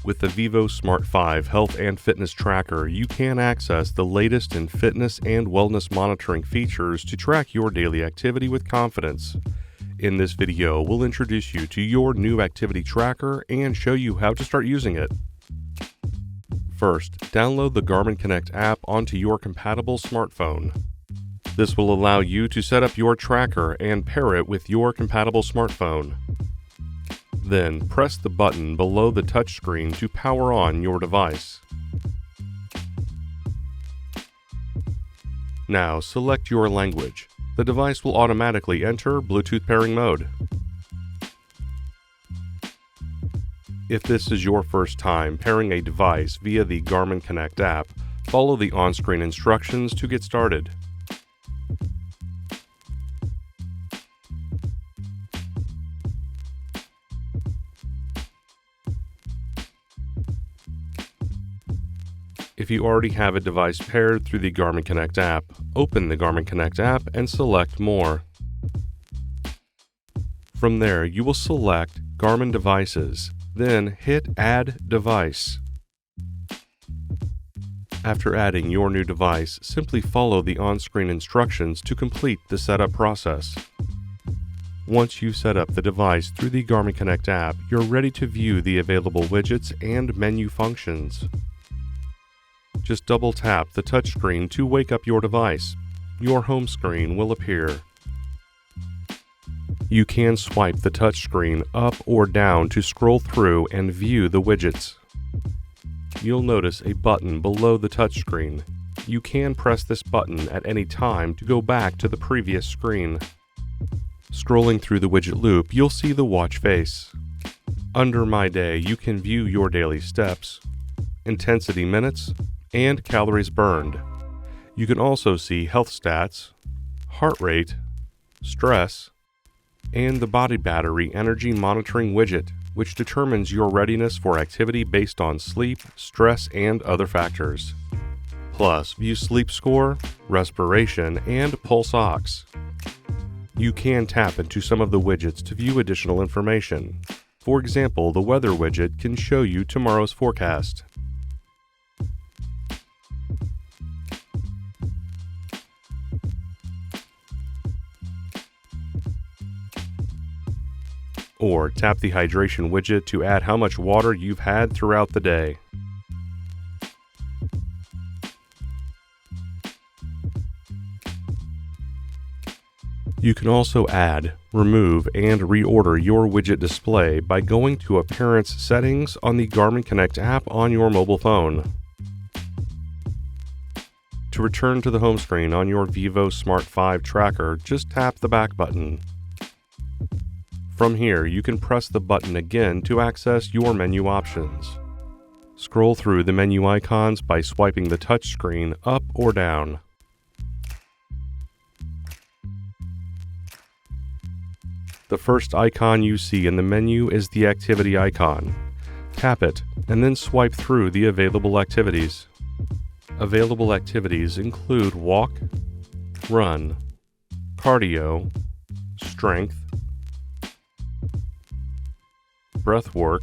With the vivosmart 5 health and fitness tracker, you can access the latest in fitness and wellness monitoring features to track your daily activity with confidence. In this video, we'll introduce you to your new activity tracker and show you how to start using it. First, download the Garmin Connect app onto your compatible smartphone. This will allow you to set up your tracker and pair it with your compatible smartphone. Then, press the button below the touchscreen to power on your device. Now, select your language. The device will automatically enter Bluetooth pairing mode. If this is your first time pairing a device via the Garmin Connect app, follow the on-screen instructions to get started. If you already have a device paired through the Garmin Connect app, open the Garmin Connect app and select More. From there, you will select Garmin Devices, then hit Add Device. After adding your new device, simply follow the on-screen instructions to complete the setup process. Once you've set up the device through the Garmin Connect app, you're ready to view the available widgets and menu functions. Just double tap the touchscreen to wake up your device. Your home screen will appear. You can swipe the touchscreen up or down to scroll through and view the widgets. You'll notice a button below the touchscreen. You can press this button at any time to go back to the previous screen. Scrolling through the widget loop, you'll see the watch face. Under My Day, you can view your daily steps, intensity minutes, and calories burned. You can also see health stats, heart rate, stress, and the body battery energy monitoring widget, which determines your readiness for activity based on sleep, stress, and other factors. Plus, view sleep score, respiration, and pulse ox. You can tap into some of the widgets to view additional information. For example, the weather widget can show you tomorrow's forecast. Or tap the hydration widget to add how much water you've had throughout the day. You can also add, remove, and reorder your widget display by going to Appearance Settings on the Garmin Connect app on your mobile phone. To return to the home screen on your vivosmart 5 tracker, just tap the back button. From here, you can press the button again to access your menu options. Scroll through the menu icons by swiping the touchscreen up or down. The first icon you see in the menu is the activity icon. Tap it, and then swipe through the available activities. Available activities include walk, run, cardio, strength, breath work,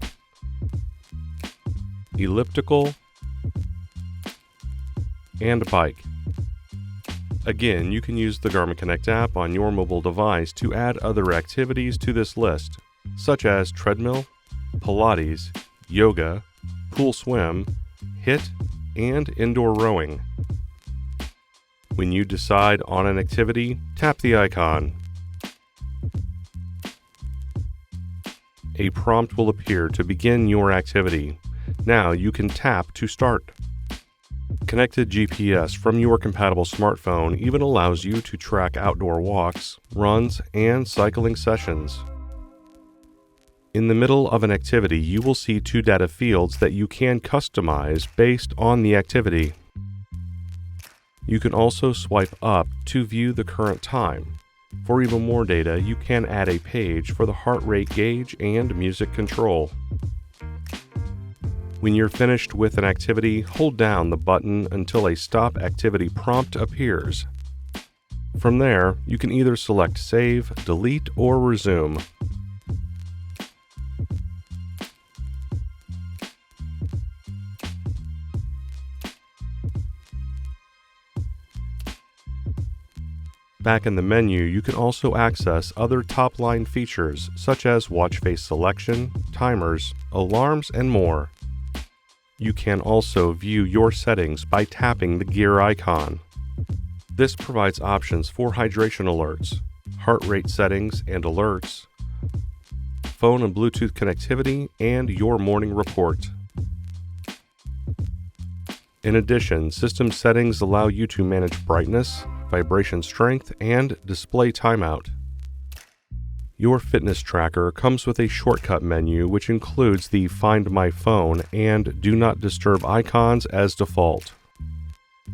elliptical, and bike. Again, you can use the Garmin Connect app on your mobile device to add other activities to this list, such as treadmill, Pilates, yoga, pool swim, HIIT, and indoor rowing. When you decide on an activity, tap the icon. A prompt will appear to begin your activity. Now you can tap to start. Connected GPS from your compatible smartphone even allows you to track outdoor walks, runs, and cycling sessions. In the middle of an activity, you will see two data fields that you can customize based on the activity. You can also swipe up to view the current time. For even more data, you can add a page for the heart rate gauge and music control. When you're finished with an activity, hold down the button until a Stop Activity prompt appears. From there, you can either select Save, Delete, or Resume. Back in the menu, you can also access other top-line features such as watch face selection, timers, alarms, and more. You can also view your settings by tapping the gear icon. This provides options for hydration alerts, heart rate settings and alerts, phone and Bluetooth connectivity, and your morning report. In addition, system settings allow you to manage brightness, vibration strength, and display timeout. Your fitness tracker comes with a shortcut menu which includes the Find My Phone and Do Not Disturb icons as default.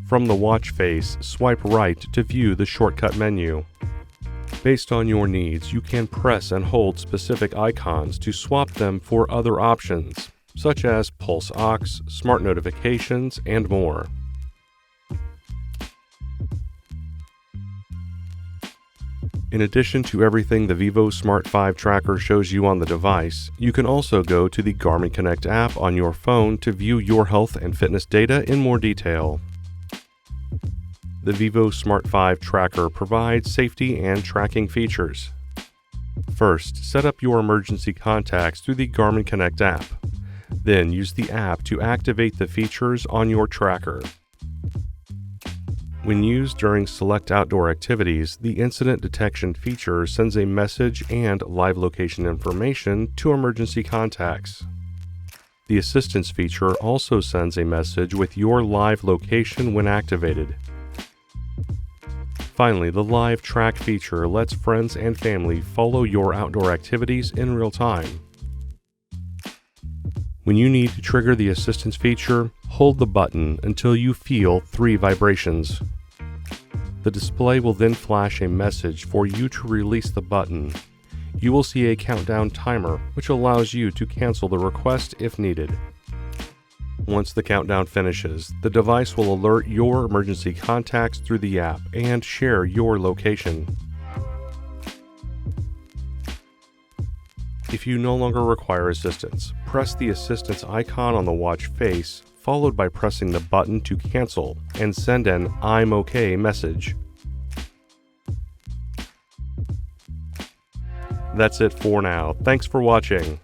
From the watch face, swipe right to view the shortcut menu. Based on your needs, you can press and hold specific icons to swap them for other options, such as pulse ox, smart notifications, and more. In addition to everything the vívosmart 5 tracker shows you on the device, you can also go to the Garmin Connect app on your phone to view your health and fitness data in more detail. The vívosmart 5 tracker provides safety and tracking features. First, set up your emergency contacts through the Garmin Connect app. Then use the app to activate the features on your tracker. When used during select outdoor activities, the incident detection feature sends a message and live location information to emergency contacts. The assistance feature also sends a message with your live location when activated. Finally, the LiveTrack feature lets friends and family follow your outdoor activities in real time. When you need to trigger the assistance feature, hold the button until you feel 3 vibrations. The display will then flash a message for you to release the button. You will see a countdown timer, which allows you to cancel the request if needed. Once the countdown finishes, the device will alert your emergency contacts through the app and share your location. If you no longer require assistance, press the assistance icon on the watch face, followed by pressing the button to cancel and send an "I'm OK" message. That's it for now. Thanks for watching.